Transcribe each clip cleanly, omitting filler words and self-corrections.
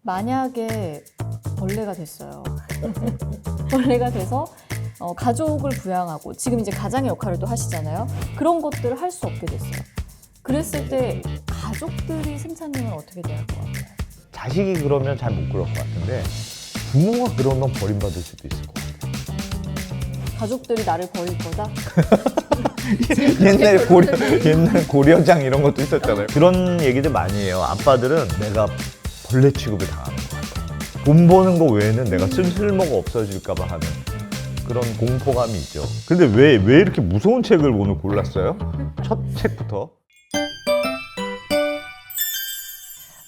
만약에 벌레가 됐어요. 벌레가 돼서 가족을 부양하고 지금 이제 가장의 역할을 또 하시잖아요. 그런 것들을 할 수 없게 됐어요. 그랬을 때 가족들이 승찬님은 어떻게 대할 것 같아요? 자식이 그러면 잘 못 그럴 것 같은데 부모가 그러면 버림받을 수도 있을 것 같아요. 가족들이 나를 버릴 거다? 옛날 고려장 이런 것도 있었잖아요. 그런 얘기들 많이 해요. 아빠들은 내가 벌레 취급을 당하는 것 같아. 돈 버는 거 외에는 내가 쓸모가 없어질까 봐 하는 그런 공포감이 있죠. 근데 왜 이렇게 무서운 책을 오늘 골랐어요? 첫 책부터?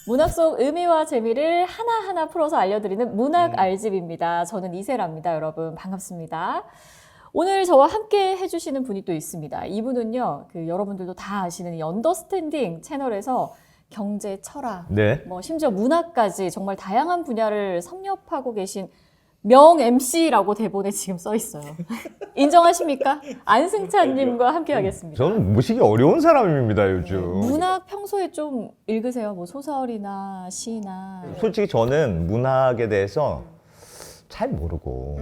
문학 속 의미와 재미를 하나하나 풀어서 알려드리는 문학 알집입니다. 저는 이세라입니다. 여러분 반갑습니다. 오늘 저와 함께 해주시는 분이 또 있습니다. 이분은요, 여러분들도 다 아시는 이 언더스탠딩 채널에서 경제, 철학, 네. 심지어 문학까지 정말 다양한 분야를 섭렵하고 계신 명 MC라고 대본에 지금 써 있어요. 인정하십니까? 안승찬님과 함께 하겠습니다. 저는 모시기 어려운 사람입니다, 요즘. 문학 평소에 좀 읽으세요? 뭐 소설이나 시나. 솔직히 저는 문학에 대해서 잘 모르고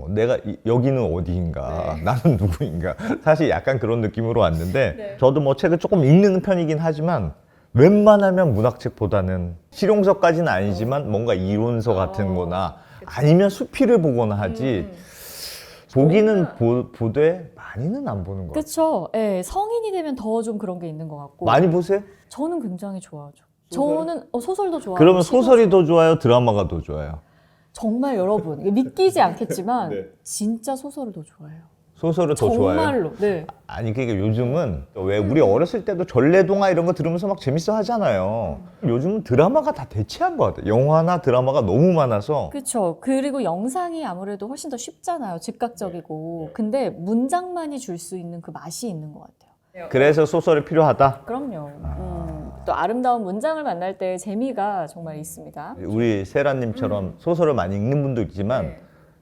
내가 여기는 어디인가 나는 누구인가 사실 약간 그런 느낌으로 왔는데 저도 뭐 책을 조금 읽는 편이긴 하지만 웬만하면 문학책보다는 실용서까지는 아니지만 뭔가 이론서 같은 거나 아니면 수필을 보거나 하지 보기는 보되 많이는 안 보는 것 같아요. 그렇죠. 예, 성인이 되면 더 좀 그런 게 있는 것 같고. 많이 보세요? 저는 굉장히 좋아하죠. 저는 소설도 좋아하고. 그러면 시도 소설이 더 좋아요? 드라마가 더 좋아요? 정말 여러분 이게 믿기지 않겠지만 진짜 소설을 더 좋아해요. 소설을 더 좋아해요? 정말로. 네. 아니 그러니까 요즘은 왜 우리 어렸을 때도 전래동화 이런 거 들으면서 막 재밌어 하잖아요. 요즘은 드라마가 다 대체한 것 같아요. 영화나 드라마가 너무 많아서. 그렇죠. 그리고 영상이 아무래도 훨씬 더 쉽잖아요. 즉각적이고. 근데 문장만이 줄 수 있는 그 맛이 있는 것 같아요. 그래서 소설이 필요하다? 그럼요. 또 아름다운 문장을 만날 때 재미가 정말 있습니다. 우리 세라님처럼 소설을 많이 읽는 분도 있지만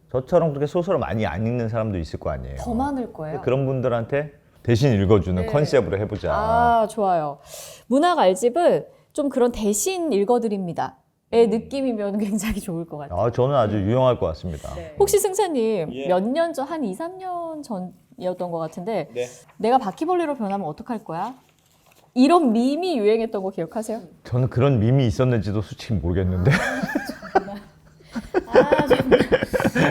저처럼 그렇게 소설을 많이 안 읽는 사람도 있을 거 아니에요. 더 많을 거예요. 그런 분들한테 대신 읽어주는 컨셉으로 해보자. 아, 좋아요. 문학 알집은 좀 그런 대신 읽어드립니다. 의 느낌이면 굉장히 좋을 것 같아요. 저는 아주 유용할 것 같습니다. 혹시 승찬님 몇 년 전, 한 2, 3년 전이었던 것 같은데 내가 바퀴벌레로 변하면 어떡할 거야? 이런 밈이 유행했던 거 기억하세요? 저는 그런 밈이 있었는지도 솔직히 모르겠는데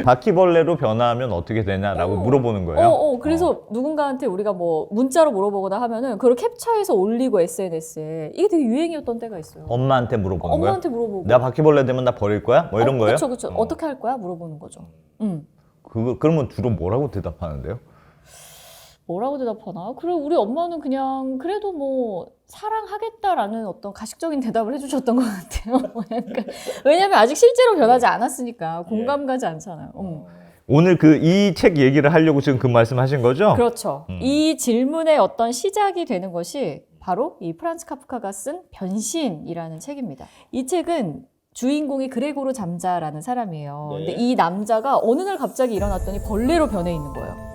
바퀴벌레로 변하면 어떻게 되냐라고 물어보는 거예요. 그래서 누군가한테 우리가 뭐 문자로 물어보거나 하면은 그걸 캡처해서 올리고 SNS에 이게 되게 유행이었던 때가 있어요. 엄마한테 물어보는 거예요? 엄마한테 물어보고. 내가 바퀴벌레 되면 나 버릴 거야? 뭐 이런 거예요? 그렇죠. 어떻게 할 거야? 물어보는 거죠. 그러면 주로 뭐라고 대답하는데요? 뭐라고 대답하나? 그래 우리 엄마는 그냥 그래도 뭐 사랑하겠다라는 어떤 가식적인 대답을 해주셨던 것 같아요. 약간. 왜냐하면 아직 실제로 변하지 않았으니까 공감 가지 않잖아요. 오늘 이 책 얘기를 하려고 지금 그 말씀하신 거죠? 그렇죠. 이 질문의 어떤 시작이 되는 것이 바로 이 프란츠 카프카가 쓴 변신이라는 책입니다. 이 책은 주인공이 그레고르 잠자라는 사람이에요. 근데 이 남자가 어느 날 갑자기 일어났더니 벌레로 변해 있는 거예요.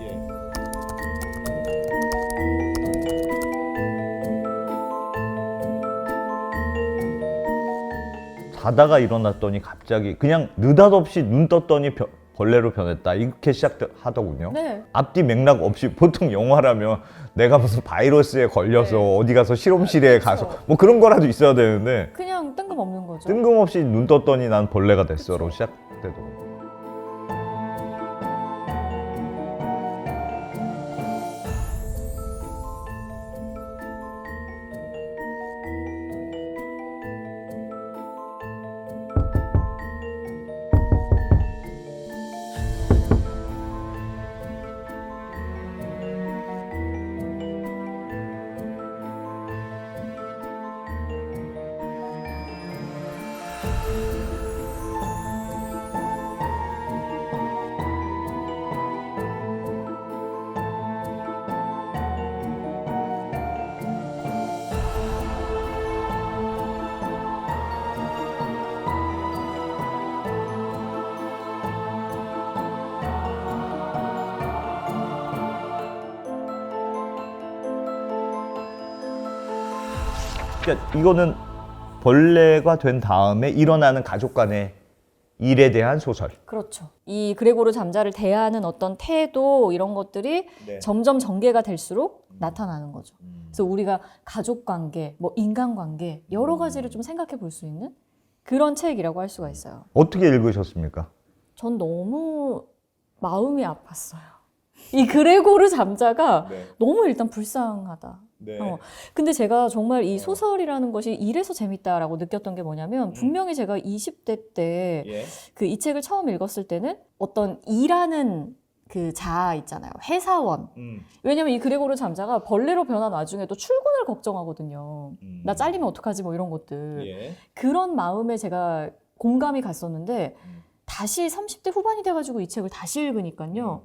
자다가 일어났더니 갑자기 그냥 느닷없이 눈 떴더니 벌레로 변했다 이렇게 시작하더군요. 네. 앞뒤 맥락 없이 보통 영화라면 내가 무슨 바이러스에 걸려서 어디 가서 실험실에 가서 뭐 그런 거라도 있어야 되는데 그냥 뜬금없는 거죠. 뜬금없이 눈 떴더니 난 벌레가 됐어로 시작되더군요. 그러니까 이거는 벌레가 된 다음에 일어나는 가족 간의 일에 대한 소설. 그렇죠. 이 그레고르 잠자를 대하는 어떤 태도 이런 것들이 네. 점점 전개가 될수록 나타나는 거죠. 그래서 우리가 가족 관계, 뭐 인간 관계 여러 가지를 좀 생각해 볼 수 있는 그런 책이라고 할 수가 있어요. 어떻게 읽으셨습니까? 전 너무 마음이 아팠어요. 이 그레고르 잠자가 네. 너무 일단 불쌍하다. 네. 근데 제가 정말 이 소설이라는 것이 이래서 재밌다라고 느꼈던 게 뭐냐면 분명히 제가 20대 때 예. 그 이 책을 처음 읽었을 때는 어떤 일하는 그 자아 있잖아요. 회사원. 왜냐면 이 그레고르 잠자가 벌레로 변한 와중에도 출근을 걱정하거든요. 나 잘리면 어떡하지 뭐 이런 것들. 예. 그런 마음에 제가 공감이 갔었는데 다시 30대 후반이 돼가지고 이 책을 다시 읽으니까요.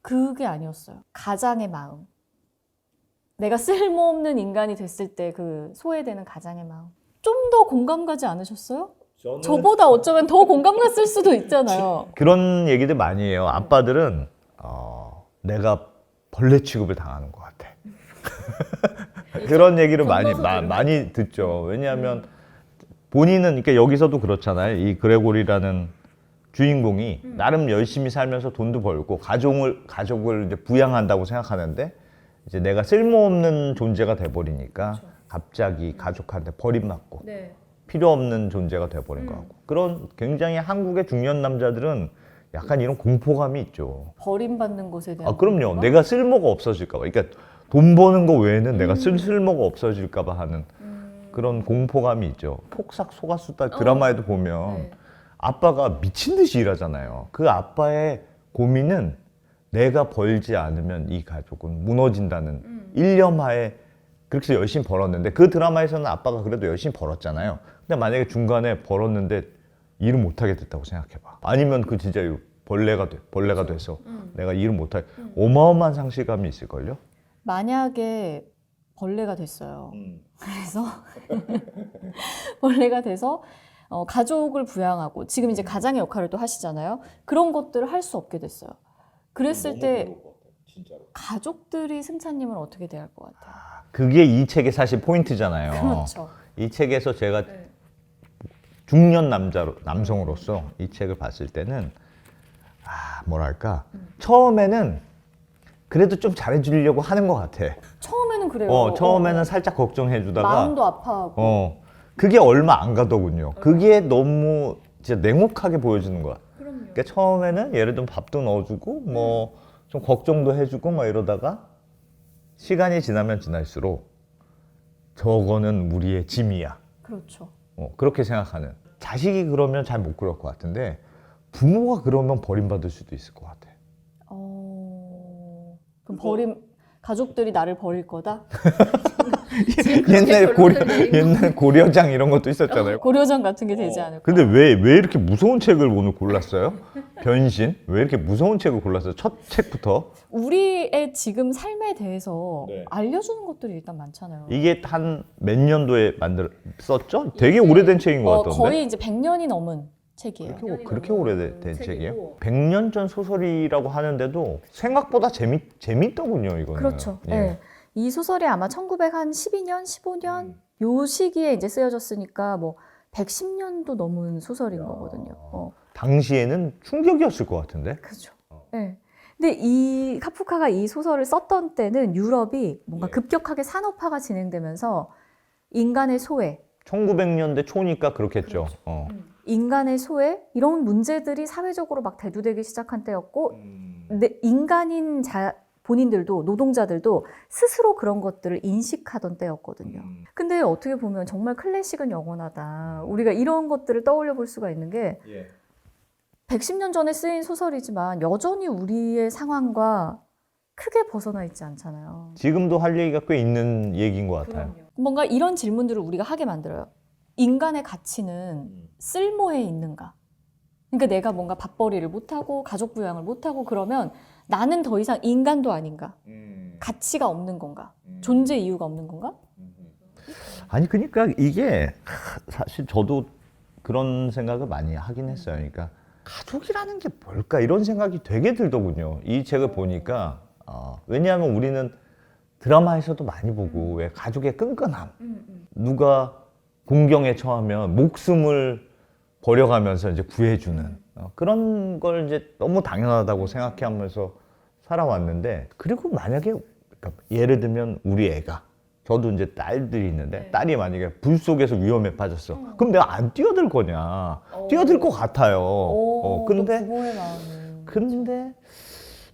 그게 아니었어요. 가장의 마음. 내가 쓸모없는 인간이 됐을 때 그 소외되는 가장의 마음. 좀 더 공감 가지 않으셨어요? 저보다 어쩌면 더 공감 갔을 수도 있잖아요. 그런 얘기들 많이 해요. 아빠들은 내가 벌레 취급을 당하는 것 같아. 그런 얘기를 많이 듣죠. 왜냐하면 본인은 그러니까 여기서도 그렇잖아요. 이 그레고리라는 주인공이 나름 열심히 살면서 돈도 벌고 가족을 이제 부양한다고 생각하는데 이제 내가 쓸모없는 존재가 돼버리니까 갑자기 가족한테 버림받고 필요 없는 존재가 돼버린 것 같고 그런 굉장히 한국의 중년 남자들은 약간 이런 공포감이 있죠. 버림받는 것에 대한 그럼요. 공포감? 내가 쓸모가 없어질까 봐. 그러니까 돈 버는 거 외에는 내가 쓸모가 없어질까 봐 하는 그런 공포감이 있죠. 폭삭 속았수다 드라마에도 보면 아빠가 미친 듯이 일하잖아요. 그 아빠의 고민은 내가 벌지 않으면 이 가족은 무너진다는 일념하에 그렇게 해서 열심히 벌었는데 그 드라마에서는 아빠가 그래도 열심히 벌었잖아요. 근데 만약에 중간에 벌었는데 일을 못하게 됐다고 생각해봐. 아니면 그 진짜 벌레가 돼서 내가 일을 못하게 어마어마한 상실감이 있을걸요? 만약에 벌레가 됐어요. 그래서 벌레가 돼서 가족을 부양하고 지금 이제 가장의 역할을 또 하시잖아요. 그런 것들을 할 수 없게 됐어요. 그랬을 때 가족들이 승찬님은 어떻게 대할 것 같아요? 그게 이 책의 사실 포인트잖아요. 그렇죠. 이 책에서 제가 중년 남성으로서 이 책을 봤을 때는 뭐랄까 처음에는 그래도 좀 잘해주려고 하는 것 같아. 처음에는 그래요. 처음에는 살짝 걱정해주다가 마음도 아파하고. 그게 얼마 안 가더군요. 그게 너무 진짜 냉혹하게 보여주는 거야. 그러니까 처음에는 예를 들면 밥도 넣어주고 뭐 좀 걱정도 해주고 막 이러다가 시간이 지나면 지날수록 저거는 우리의 짐이야. 그렇죠. 그렇게 생각하는. 자식이 그러면 잘 못 그럴 것 같은데 부모가 그러면 버림받을 수도 있을 것 같아. 그럼 가족들이 나를 버릴 거다? 옛날 고려장 이런 것도 있었잖아요. 고려장 같은 게 되지 않을까? 근데 왜 이렇게 무서운 책을 오늘 골랐어요? 변신? 왜 이렇게 무서운 책을 골랐어요? 첫 책부터? 우리의 지금 삶에 대해서 알려주는 것들이 일단 많잖아요. 이게 한 몇 년도에 썼죠? 되게 오래된 책인 것 같던데? 거의 이제 100년이 넘은 책이에요. 그렇게 오래된 책이에요? 100년 전 소설이라고 하는데도 생각보다 재밌더군요, 이거는. 그렇죠. 예. 네. 이 소설이 아마 1912년, 15년 요 시기에 이제 쓰여졌으니까 뭐 110년도 넘은 소설인 거거든요. 당시에는 충격이었을 것 같은데? 그렇죠. 네. 근데 이 카프카가 이 소설을 썼던 때는 유럽이 뭔가 급격하게 산업화가 진행되면서 인간의 소외, 1900년대 초니까 그렇겠죠. 인간의 소외 이런 문제들이 사회적으로 막 대두되기 시작한 때였고 근데 인간인 본인들도 노동자들도 스스로 그런 것들을 인식하던 때였거든요. 근데 어떻게 보면 정말 클래식은 영원하다. 우리가 이런 것들을 떠올려 볼 수가 있는 게 110년 전에 쓰인 소설이지만 여전히 우리의 상황과 크게 벗어나 있지 않잖아요. 지금도 할 얘기가 꽤 있는 얘기인 것 같아요. 뭔가 이런 질문들을 우리가 하게 만들어요. 인간의 가치는 쓸모에 있는가? 그러니까 내가 뭔가 밥벌이를 못하고 가족 부양을 못하고 그러면 나는 더 이상 인간도 아닌가? 가치가 없는 건가? 존재 이유가 없는 건가? 아니 그러니까 이게 사실 저도 그런 생각을 많이 하긴 했어요. 그러니까 가족이라는 게 뭘까 이런 생각이 되게 들더군요. 이 책을 보니까 왜냐하면 우리는 드라마에서도 많이 보고 왜 가족의 끈끈함 누가 공경에 처하면 목숨을 버려가면서 이제 구해주는 그런 걸 이제 너무 당연하다고 생각하면서 살아왔는데, 그리고 만약에 그러니까 예를 들면 우리 애가, 저도 이제 딸들이 있는데 딸이 만약에 불 속에서 위험에 빠졌어. 그럼 내가 안 뛰어들 거냐? 뛰어들 것 같아요. 근데 부모의 마음은. 근데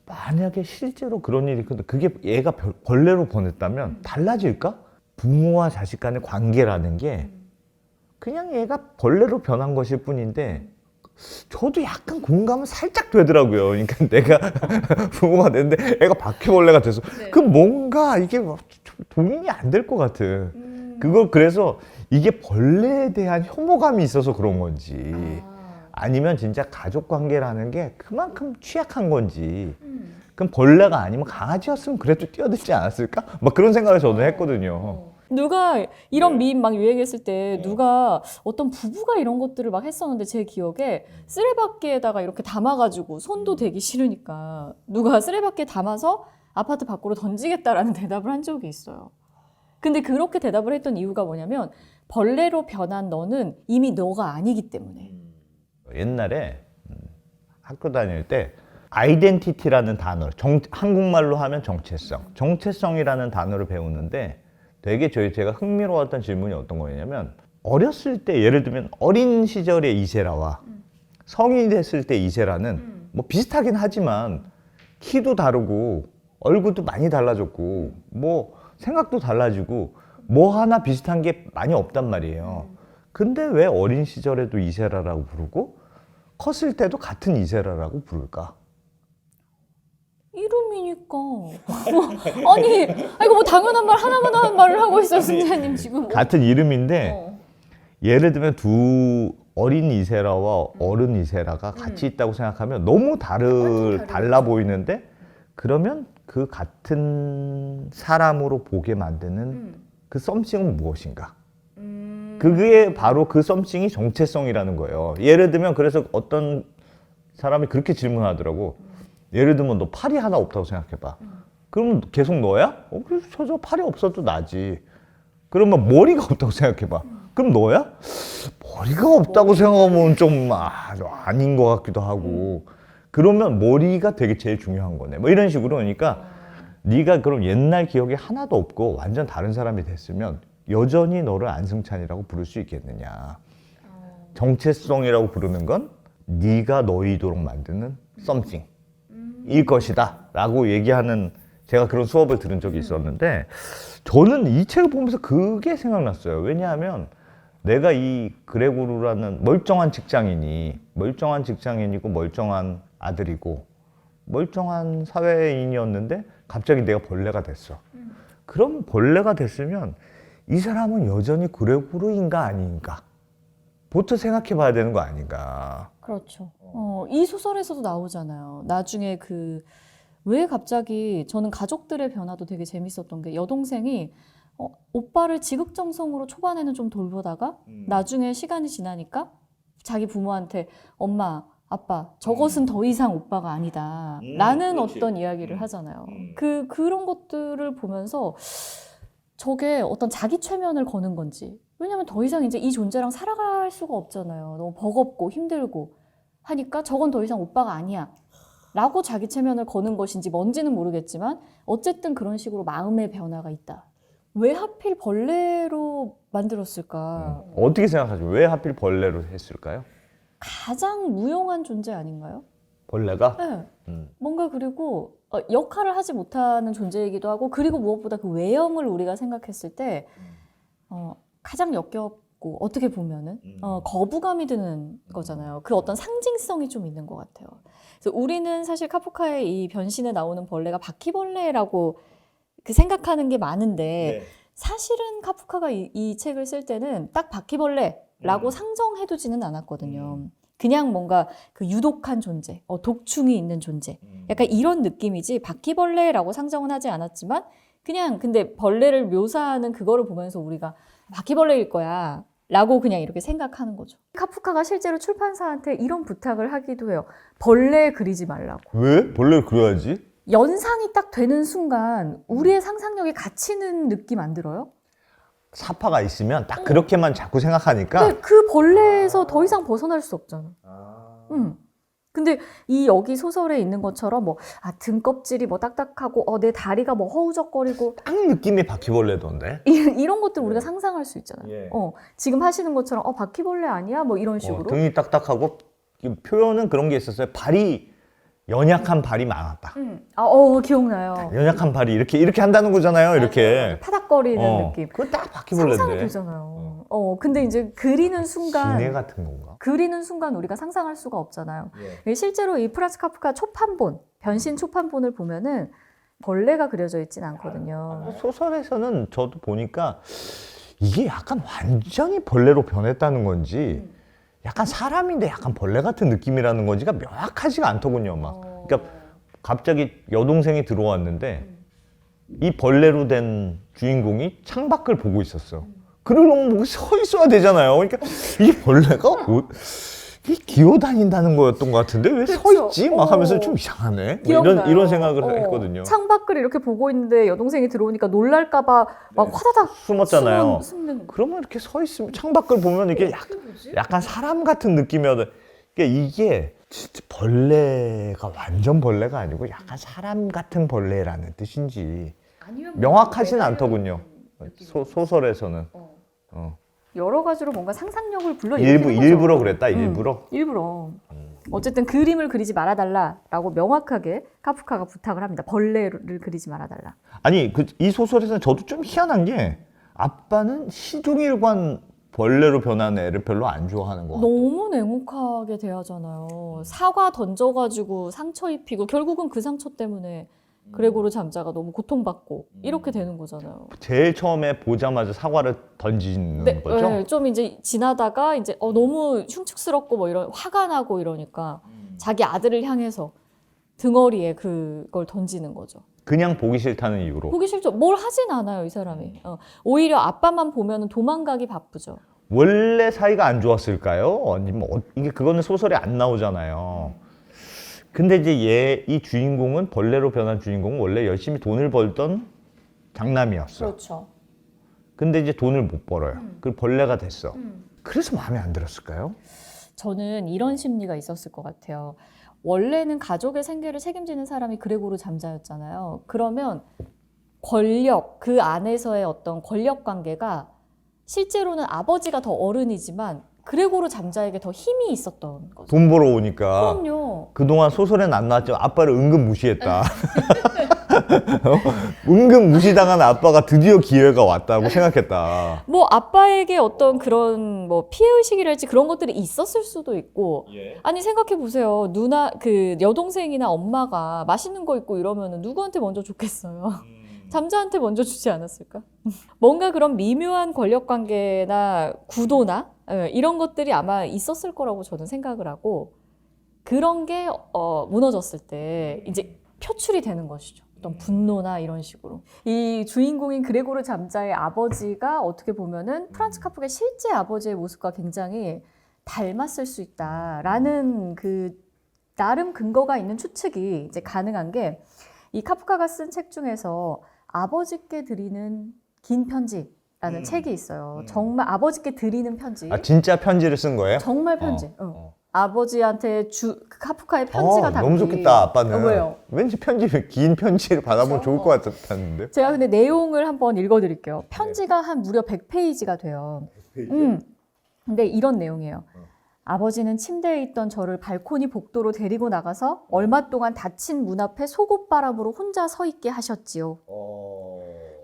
만약에 실제로 그런 일이, 근데 그게 얘가 벌레로 보냈다면 달라질까? 부모와 자식 간의 관계라는 게 그냥 얘가 벌레로 변한 것일 뿐인데, 저도 약간 공감은 살짝 되더라고요. 그러니까 내가 부모가 됐는데 애가 바퀴벌레가 돼서 그 뭔가 이게 동의이 안 될 것 같은 그걸, 그래서 이게 벌레에 대한 혐오감이 있어서 그런 건지 아니면 진짜 가족 관계라는 게 그만큼 취약한 건지, 그럼 벌레가 아니면 강아지였으면 그래도 뛰어들지 않았을까? 막 그런 생각을 저도 했거든요. 누가 이런 밈 막 유행했을 때 누가 어떤 부부가 이런 것들을 막 했었는데, 제 기억에 쓰레받기에다가 이렇게 담아가지고 손도 대기 싫으니까 누가 쓰레받기에 담아서 아파트 밖으로 던지겠다라는 대답을 한 적이 있어요. 근데 그렇게 대답을 했던 이유가 뭐냐면, 벌레로 변한 너는 이미 너가 아니기 때문에. 옛날에 학교 다닐 때 아이덴티티라는 단어, 한국말로 하면 정체성이라는 단어를 배우는데, 되게 제가 흥미로웠던 질문이 어떤 거였냐면, 어렸을 때 예를 들면 어린 시절의 이세라와 성인이 됐을 때 이세라는 뭐 비슷하긴 하지만 키도 다르고 얼굴도 많이 달라졌고 뭐 생각도 달라지고 뭐 하나 비슷한 게 많이 없단 말이에요. 근데 왜 어린 시절에도 이세라라고 부르고 컸을 때도 같은 이세라라고 부를까? 이름이니까. 아니, 이거 뭐 당연한 말 하나만 하는 말을 하고 있어, 승자님 지금. 같은 이름인데 예를 들면 두 어린 이세라와 어른 이세라가 같이 있다고 생각하면 너무 달라 보이는데, 그러면 그 같은 사람으로 보게 만드는 그 썸씽은 무엇인가? 그게 바로 그 썸씽이 정체성이라는 거예요. 예를 들면 그래서 어떤 사람이 그렇게 질문하더라고. 예를 들면 너 팔이 하나 없다고 생각해봐. 그러면 계속 너야? 그래서 저 팔이 없어도 나지. 그러면 머리가 없다고 생각해봐. 그럼 너야? 머리가 없다고 생각하면 좀 아닌 것 같기도 하고. 그러면 머리가 되게 제일 중요한 거네. 뭐 이런 식으로. 그러니까 네가 그럼 옛날 기억이 하나도 없고 완전 다른 사람이 됐으면 여전히 너를 안승찬이라고 부를 수 있겠느냐. 정체성이라고 부르는 건 네가 너이도록 만드는 something 일 것이다 라고 얘기하는, 제가 그런 수업을 들은 적이 있었는데, 저는 이 책을 보면서 그게 생각났어요. 왜냐하면 내가 이 그레고르라는 멀쩡한 직장인이고 멀쩡한 아들이고 멀쩡한 사회인이었는데 갑자기 내가 벌레가 됐어. 그럼 벌레가 됐으면 이 사람은 여전히 그레고르인가 아닌가 부터 생각해 봐야 되는 거 아닌가. 그렇죠. 이 소설에서도 나오잖아요. 나중에 왜 갑자기, 저는 가족들의 변화도 되게 재밌었던 게, 여동생이 오빠를 지극정성으로 초반에는 좀 돌보다가 나중에 시간이 지나니까 자기 부모한테 엄마, 아빠, 저것은 더 이상 오빠가 아니다 라는 어떤 이야기를 하잖아요. 그런 것들을 보면서 저게 어떤 자기 최면을 거는 건지, 왜냐면 더 이상 이제 이 존재랑 살아갈 수가 없잖아요. 너무 버겁고 힘들고 하니까 저건 더 이상 오빠가 아니야 라고 자기 최면을 거는 것인지 뭔지는 모르겠지만, 어쨌든 그런 식으로 마음의 변화가 있다. 왜 하필 벌레로 만들었을까? 어떻게 생각하세요? 왜 하필 벌레로 했을까요? 가장 무용한 존재 아닌가요? 벌레가? 네. 뭔가, 그리고 역할을 하지 못하는 존재이기도 하고, 그리고 무엇보다 그 외형을 우리가 생각했을 때 가장 역겹고, 어떻게 보면은 거부감이 드는 거잖아요. 그 어떤 상징성이 좀 있는 것 같아요. 그래서 우리는 사실 카프카의 이 변신에 나오는 벌레가 바퀴벌레라고 생각하는 게 많은데, 사실은 카프카가 이 책을 쓸 때는 딱 바퀴벌레라고 상정해두지는 않았거든요. 그냥 뭔가 그 유독한 존재, 독충이 있는 존재, 약간 이런 느낌이지 바퀴벌레라고 상정은 하지 않았지만, 그냥 근데 벌레를 묘사하는 그거를 보면서 우리가 바퀴벌레일 거야 라고 그냥 이렇게 생각하는 거죠. 카프카가 실제로 출판사한테 이런 부탁을 하기도 해요. 벌레 그리지 말라고. 왜? 벌레를 그려야지? 연상이 딱 되는 순간 우리의 상상력이 갇히는 느낌 안 들어요? 사파가 있으면 딱 그렇게만 자꾸 생각하니까 근데 그 벌레에서 더 이상 벗어날 수 없잖아. 근데 이 여기 소설에 있는 것처럼 뭐 등껍질이 뭐 딱딱하고 내 다리가 뭐 허우적거리고 딱 느낌이 바퀴벌레던데. 이런 것들 우리가 상상할 수 있잖아요. 예. 지금 하시는 것처럼 바퀴벌레 아니야? 뭐 이런 식으로. 등이 딱딱하고 표현은 그런 게 있었어요. 발이 연약한 발이 많았다. 기억나요. 연약한 발이 이렇게 한다는 거잖아요. 이렇게 파닥거리는 느낌. 그거 딱 상상이 바퀴벌레인데. 되잖아요. 근데 이제 그리는 순간 기내 같은 건가? 그리는 순간 우리가 상상할 수가 없잖아요. 예. 실제로 이 프란츠 카프카 초판본, 변신 초판본을 보면은 벌레가 그려져 있진 않거든요. 소설에서는 저도 보니까 이게 약간 완전히 벌레로 변했다는 건지 약간 사람인데 약간 벌레 같은 느낌이라는 건지가 명확하지가 않더군요. 막. 그러니까 갑자기 여동생이 들어왔는데 이 벌레로 된 주인공이 창밖을 보고 있었어. 그러려면 뭐 서 있어야 되잖아요. 그러니까 이 벌레가 기어다닌다는 거였던 것 같은데 왜 서 있지? 막 하면서 좀 이상하네. 뭐 이런 생각을 했거든요. 창밖을 이렇게 보고 있는데 여동생이 들어오니까 놀랄까봐 막 화다닥 숨었잖아요. 숨는. 그러면 이렇게 서 있으면 창밖을 보면 이게 약간 사람 같은 느낌이어도 그러니까 이게 진짜 벌레가 완전 벌레가 아니고 약간 사람 같은 벌레라는 뜻인지 명확하진 않더군요. 소설에서는. 여러 가지로 뭔가 상상력을 불러 일부러 그랬다. 일부러. 어쨌든 그림을 그리지 말아달라라고 명확하게 카프카가 부탁을 합니다. 벌레를 그리지 말아달라. 아니 이 소설에서는 저도 좀 희한한 게 아빠는 시종일관 벌레로 변한 애를 별로 안 좋아하는 것 같아요. 너무 냉혹하게 대하잖아요. 사과 던져가지고 상처 입히고 결국은 그 상처 때문에 그레고르 잠자가 너무 고통받고 이렇게 되는 거잖아요. 제일 처음에 보자마자 사과를 던지는 거죠? 네, 좀 이제 지나다가 이제 너무 흉측스럽고 뭐 이런 화가 나고 이러니까 자기 아들을 향해서 등어리에 그걸 던지는 거죠. 그냥 보기 싫다는 이유로. 보기 싫죠. 뭘 하진 않아요, 이 사람이. 오히려 아빠만 보면은 도망가기 바쁘죠. 원래 사이가 안 좋았을까요? 아니면 이게 그거는 소설에 안 나오잖아요. 근데 이제 이 주인공은 벌레로 변한 주인공은 원래 열심히 돈을 벌던 장남이었어. 그렇죠. 근데 이제 돈을 못 벌어요. 그 벌레가 됐어. 그래서 마음에 안 들었을까요? 저는 이런 심리가 있었을 것 같아요. 원래는 가족의 생계를 책임지는 사람이 그레고르 잠자였잖아요. 그러면 권력, 그 안에서의 어떤 권력 관계가 실제로는 아버지가 더 어른이지만 그레고르 잠자에게 더 힘이 있었던 거죠. 돈 벌어 오니까. 그럼요. 그동안 소설엔 안 나왔죠. 아빠를 은근 무시했다. 은근 무시당한 아빠가 드디어 기회가 왔다고 생각했다. 뭐 아빠에게 어떤 그런 뭐 피해의식이랄지 그런 것들이 있었을 수도 있고 아니 생각해 보세요. 누나 그 여동생이나 엄마가 맛있는 거 있고 이러면은 누구한테 먼저 줬겠어요. 잠자한테 먼저 주지 않았을까? 뭔가 그런 미묘한 권력 관계나 구도나 이런 것들이 아마 있었을 거라고 저는 생각을 하고 그런 게 무너졌을 때 이제 표출이 되는 것이죠. 어떤 분노나 이런 식으로. 이 주인공인 그레고르 잠자의 아버지가 어떻게 보면은 프란츠 카프카의 실제 아버지의 모습과 굉장히 닮았을 수 있다라는 그 나름 근거가 있는 추측이 이제 가능한 게 이 카프카가 쓴 책 중에서 아버지께 드리는 긴 편지라는 책이 있어요. 정말 아버지께 드리는 편지. 아, 진짜 편지를 쓴 거예요? 정말 편지. 아버지한테 카프카의 편지가 담긴. 너무 좋겠다, 아빠는. 왜요? 왠지 긴 편지를 받아보면 좋을 것 같았는데. 제가 근데 내용을 한번 읽어드릴게요. 편지가 한 무려 100페이지가 돼요. 100페이지? 근데 이런 내용이에요. 아버지는 침대에 있던 저를 발코니 복도로 데리고 나가서 얼마 동안 닫힌 문 앞에 속옷바람으로 혼자 서 있게 하셨지요.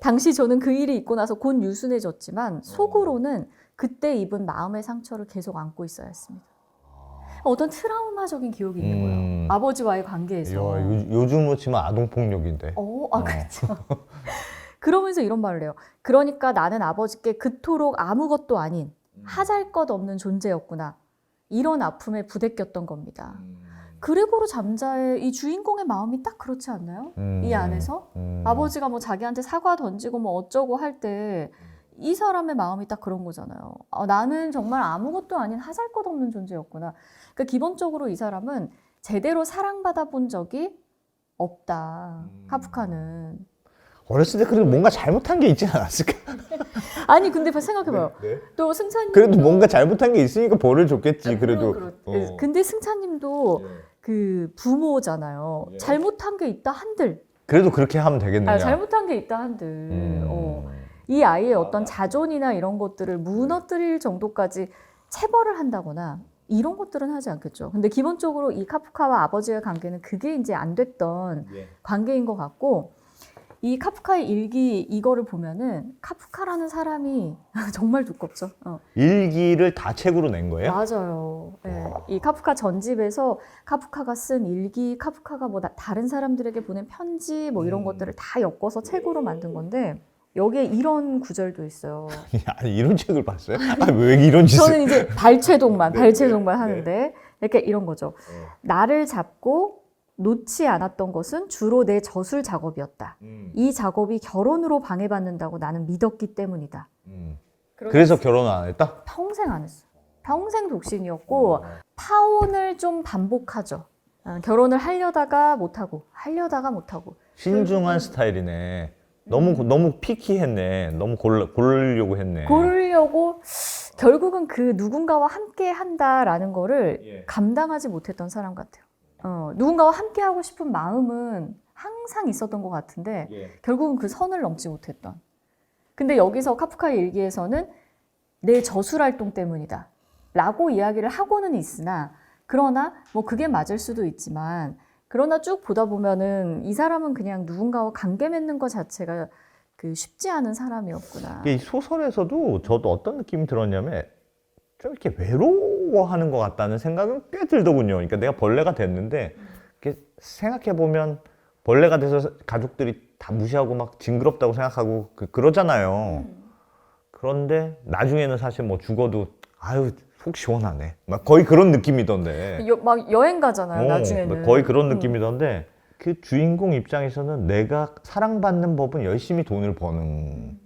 당시 저는 그 일이 있고 나서 곧 유순해졌지만 속으로는 그때 입은 마음의 상처를 계속 안고 있어야 했습니다. 어떤 트라우마적인 기억이 있는 거예요. 아버지와의 관계에서. 요즘으로 치면 아동폭력인데. 그렇죠. 그러면서 이런 말을 해요. 그러니까 나는 아버지께 그토록 아무것도 아닌 하잘것없는 존재였구나. 이런 아픔에 부대꼈던 겁니다. 그레고르 잠자의 이 주인공의 마음이 딱 그렇지 않나요? 이 안에서 아버지가 뭐 자기한테 사과 던지고 뭐 어쩌고 할 때 이 사람의 마음이 딱 그런 거잖아요. 나는 정말 아무것도 아닌 하잘것없는 존재였구나. 그러니까 기본적으로 이 사람은 제대로 사랑받아 본 적이 없다. 카프카는. 어렸을 때 그래도 뭔가 잘못한 게 있지 않았을까? 아니 근데 생각해봐요. 네. 또 승찬님 그래도 뭔가 잘못한 게 있으니까 벌을 줬겠지. 그래도. 근데 승찬님도 네. 그 부모잖아요. 예. 잘못한 게 있다 한들. 그래도 그렇게 하면 되겠느냐? 잘못한 게 있다 한들. 이 아이의 어떤 자존이나 이런 것들을 무너뜨릴 정도까지 체벌을 한다거나 이런 것들은 하지 않겠죠. 근데 기본적으로 이 카프카와 아버지의 관계는 그게 이제 안 됐던 관계인 것 같고, 이 카프카의 일기 이거를 보면은 카프카라는 사람이 정말 두껍죠. 일기를 다 책으로 낸 거예요? 맞아요. 네. 이 카프카 전집에서 카프카가 쓴 일기, 카프카가 뭐 다른 사람들에게 보낸 편지 뭐 이런 것들을 다 엮어서 책으로 만든 건데, 여기에 이런 구절도 있어요. 아니 이런 책을 봤어요? 아니 왜 이런 짓을? 저는 이제 발췌독만 네, 발췌독만 네, 하는데 이렇게 이런 거죠. 나를 잡고 놓지 않았던 것은 주로 내 저술 작업이었다. 이 작업이 결혼으로 방해받는다고 나는 믿었기 때문이다. 그래서 결혼 안 했다? 평생 안 했어요. 평생 독신이었고 파혼을 좀 반복하죠. 결혼을 하려다가 못하고 하려다가 못하고. 신중한 스타일이네. 너무 피키했네. 너무 고르려고 했네. 고르려고 결국은 그 누군가와 함께 한다라는 거를 감당하지 못했던 사람 같아요. 누군가와 함께 하고 싶은 마음은 항상 있었던 것 같은데 결국은 그 선을 넘지 못했던. 근데 여기서 카프카의 일기에서는 내 저술 활동 때문이다 라고 이야기를 하고는 있으나, 그러나 뭐 그게 맞을 수도 있지만, 그러나 쭉 보다 보면은 이 사람은 그냥 누군가와 관계 맺는 것 자체가 그 쉽지 않은 사람이었구나. 이 소설에서도 저도 어떤 느낌이 들었냐면 좀 이렇게 외로워하는 것 같다는 생각은 꽤 들더군요. 그러니까 내가 벌레가 됐는데 이렇게 생각해 보면 벌레가 돼서 가족들이 다 무시하고 막 징그럽다고 생각하고 그러잖아요. 그런데 나중에는 사실 뭐 죽어도 아유 속 시원하네. 막 거의 그런 느낌이던데. 막 여행 가잖아요, 나중에는. 거의 그런 느낌이던데 그 주인공 입장에서는 내가 사랑받는 법은 열심히 돈을 버는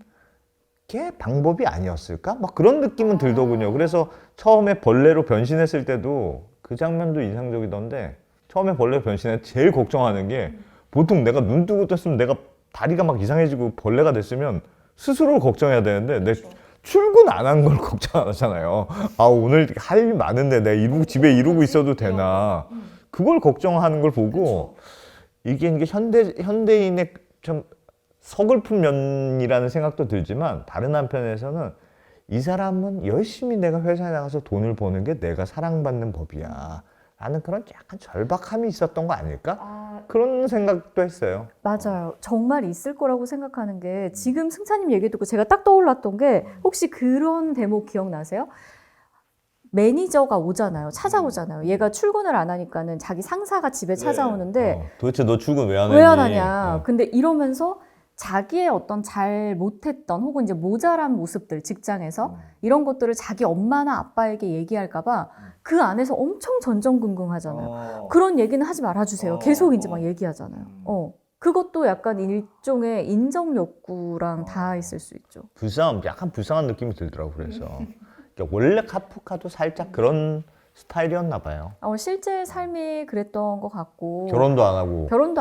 게 방법이 아니었을까? 막 그런 느낌은 들더군요. 그래서 처음에 벌레로 변신했을 때도 그 장면도 인상적이던데, 처음에 벌레로 변신해 제일 걱정하는 게 보통 내가 눈 뜨고 떴으면 내가 다리가 막 이상해지고 벌레가 됐으면 스스로를 걱정해야 되는데 내 출근 안 한 걸 걱정 안 하잖아요. 아 오늘 할 일 많은데 내가 집에 이러고 있어도 되나, 그걸 걱정하는 걸 보고 이게 현대인의 좀 서글픈 면이라는 생각도 들지만, 다른 한편에서는 이 사람은 열심히 내가 회사에 나가서 돈을 버는 게 내가 사랑받는 법이야 라는 그런 약간 절박함이 있었던 거 아닐까? 그런 생각도 했어요. 맞아요. 정말 있을 거라고 생각하는 게, 지금 승찬님 얘기 듣고 제가 딱 떠올랐던 게, 혹시 그런 대목 기억나세요? 매니저가 오잖아요. 찾아오잖아요. 얘가 출근을 안 하니까는 자기 상사가 집에 찾아오는데 도대체 너 출근 왜 안 하니? 왜 안 하냐. 근데 이러면서 자기의 어떤 잘 못했던 혹은 이제 모자란 모습들, 직장에서 이런 것들을 자기 엄마나 아빠에게 얘기할까봐 그 안에서 엄청 전전긍긍하잖아요. 그런 얘기는 하지 말아주세요. 계속 이제 막 얘기하잖아요. 그것도 약간 일종의 인정 욕구랑 다 있을 수 있죠. 약간 불쌍한 느낌이 들더라고. 그래서 그러니까 원래 카프카도 살짝 그런 스타일이었나 봐요. 실제 삶이 그랬던 것 같고, 결혼도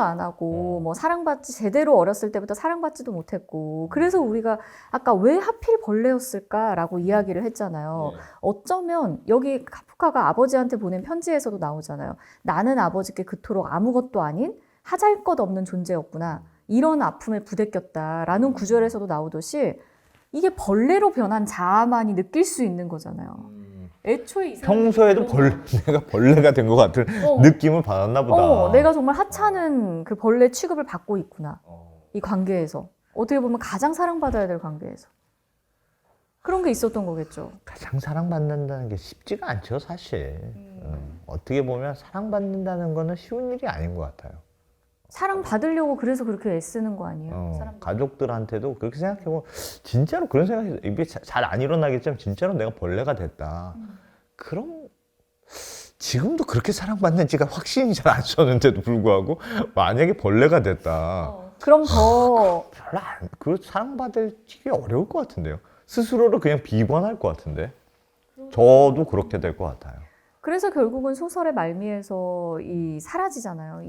안 하고 뭐 제대로 어렸을 때부터 사랑받지도 못했고, 그래서 우리가 아까 왜 하필 벌레였을까라고 이야기를 했잖아요. 어쩌면 여기 카프카가 아버지한테 보낸 편지에서도 나오잖아요. 나는 아버지께 그토록 아무것도 아닌 하잘것없는 존재였구나. 이런 아픔에 부대꼈다라는 구절에서도 나오듯이 이게 벌레로 변한 자아만이 느낄 수 있는 거잖아요. 애초에 이 평소에도 내가 벌레가 된 것 같은 느낌을 받았나 보다. 내가 정말 하찮은 그 벌레 취급을 받고 있구나. 이 관계에서. 어떻게 보면 가장 사랑받아야 될 관계에서. 그런 게 있었던 거겠죠. 가장 사랑받는다는 게 쉽지가 않죠, 사실. 어떻게 보면 사랑받는다는 거는 쉬운 일이 아닌 것 같아요. 사랑받으려고 그래서 그렇게 애쓰는 거 아니에요? 가족들한테도 그렇게 생각해보면 진짜로 그런 생각이, 이게 잘 안 일어나겠지만 진짜로 내가 벌레가 됐다. 그럼 지금도 그렇게 사랑받는지가 확신이 잘 안 섰는데도 불구하고 만약에 벌레가 됐다. 그럼 더 별로 사랑받기 어려울 것 같은데요. 스스로를 그냥 비관할 것 같은데. 저도 그렇게 될 것 같아요. 그래서 결국은 소설의 말미에서 사라지잖아요.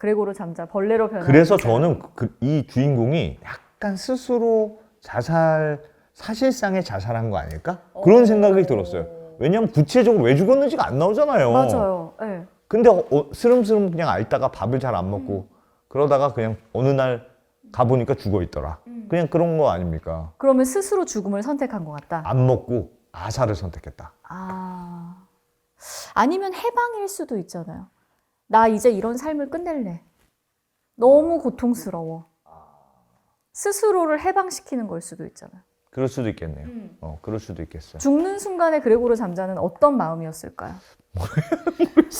그레고로 잠자 벌레로 변하는. 그래서 저는 이 주인공이 약간 스스로 사실상의 자살한 거 아닐까? 그런 생각이 들었어요. 왜냐면 구체적으로 왜 죽었는지가 안 나오잖아요. 맞아요. 네. 근데 스름스름 그냥 앓다가 밥을 잘 안 먹고 그러다가 그냥 어느 날 가보니까 죽어 있더라. 그냥 그런 거 아닙니까? 그러면 스스로 죽음을 선택한 것 같다. 안 먹고 아사를 선택했다. 아니면 해방일 수도 있잖아요. 나 이제 이런 삶을 끝낼래. 너무 고통스러워. 스스로를 해방시키는 걸 수도 있잖아요. 그럴 수도 있겠네요. 그럴 수도 있겠어요. 죽는 순간에 그레고로 잠자는 어떤 마음이었을까요?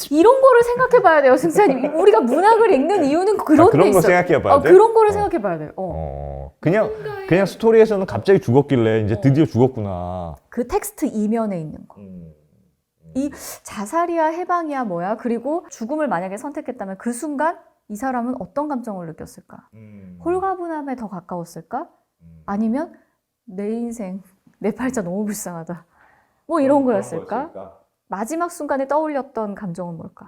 이런 거를 생각해 봐야 돼요, 승자님. 우리가 문학을 읽는 이유는 그런 데 그런 거 있어요. 생각해 봐야 돼? 그런 거를 생각해 봐야 돼요. 그냥 스토리에서는 갑자기 죽었길래 이제 드디어 죽었구나. 그 텍스트 이면에 있는 거. 이 자살이야 해방이야 뭐야. 그리고 죽음을 만약에 선택했다면 그 순간 이 사람은 어떤 감정을 느꼈을까? 홀가분함에 더 가까웠을까? 아니면 내 인생, 내 팔자 너무 불쌍하다. 뭐 이런 거였을까? 마지막 순간에 떠올렸던 감정은 뭘까?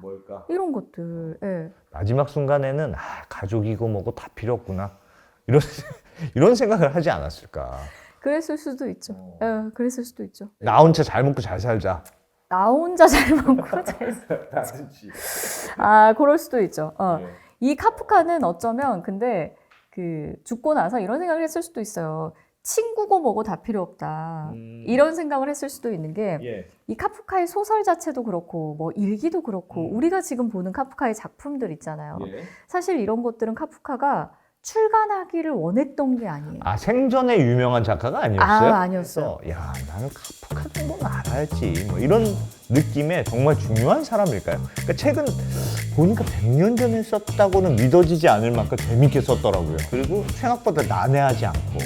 이런 것들. 예. 마지막 순간에는 가족이고 뭐고 다 필요 없구나. 이런 생각을 하지 않았을까. 그랬을 수도 있죠. 예, 그랬을 수도 있죠. 나 혼자 잘 먹고 잘 살자. 나 혼자 잘 먹고 잘 살자. 그럴 수도 있죠. 이 카프카는 어쩌면 근데 죽고 나서 이런 생각을 했을 수도 있어요. 친구고 뭐고 다 필요 없다. 이런 생각을 했을 수도 있는 게 이 카프카의 소설 자체도 그렇고 뭐 일기도 그렇고 우리가 지금 보는 카프카의 작품들 있잖아요. 사실 이런 것들은 카프카가 출간하기를 원했던 게 아니에요. 생전에 유명한 작가가 아니었어요? 아니었어요. 야, 나는 카프카 정도는 알아야지. 뭐 이런 느낌의 정말 중요한 사람일까요? 그러니까 책은 보니까 100년 전에 썼다고는 믿어지지 않을 만큼 재밌게 썼더라고요. 그리고 생각보다 난해하지 않고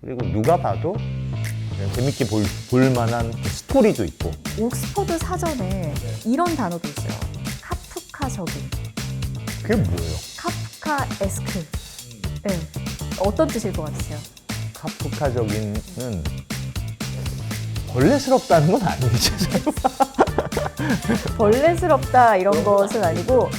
그리고 누가 봐도 그냥 재밌게 볼 만한 스토리도 있고. 옥스퍼드 사전에 이런 단어도 있어요. 카프카적인. 그게 뭐예요? 카프카에스크. 네. 어떤 뜻일 것 같으세요? 카프카적인은 벌레스럽다는 건 아니죠. 벌레스럽다 이런 것은 아니고